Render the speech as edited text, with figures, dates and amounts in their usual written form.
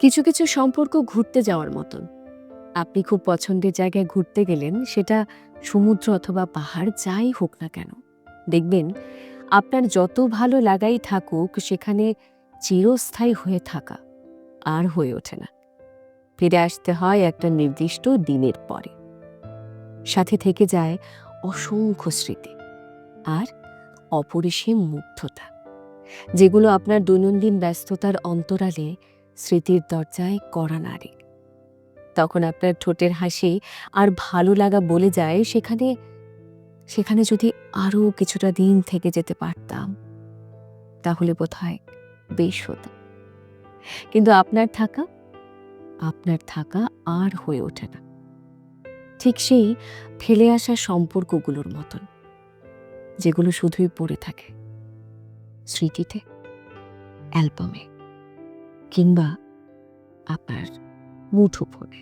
কিছু কিছু সম্পর্ক ঘুরতে যাওয়ার মতন। আপনি খুব পছন্দের জায়গায় ঘুরতে গেলেন, সেটা সমুদ্র অথবা পাহাড় যাই হোক না কেন, দেখবেন আপনার যত ভালো লাগাই থাকুক, সেখানে চিরস্থায়ী হয়ে থাকা আর হয়ে ওঠে না। ফিরে আসতে হয় একটা নির্দিষ্ট দিনের পরে। সাথে থেকে যায় অসংখ্য স্মৃতি আর অপরিসীম মুগ্ধতা, যেগুলো আপনার দৈনন্দিন ব্যস্ততার অন্তরালে স্মৃতির দরজায় কড়া নাড়ে। তখন আপনার ঠোঁটের হাসি আর ভালো লাগা বলে যায়, সেখানে সেখানে যদি আরো কিছুটা দিন থেকে যেতে পারতাম, তাহলে বোধহয় বেশ হতো। কিন্তু আপনার থাকা আর হয়ে ওঠে না, ঠিক সেই ফেলে আসা সম্পর্কগুলোর মতন, যেগুলো শুধুই পড়ে থাকে স্মৃতিতে, অ্যালবামে, কিংবা আপনার মুঠোফোনে।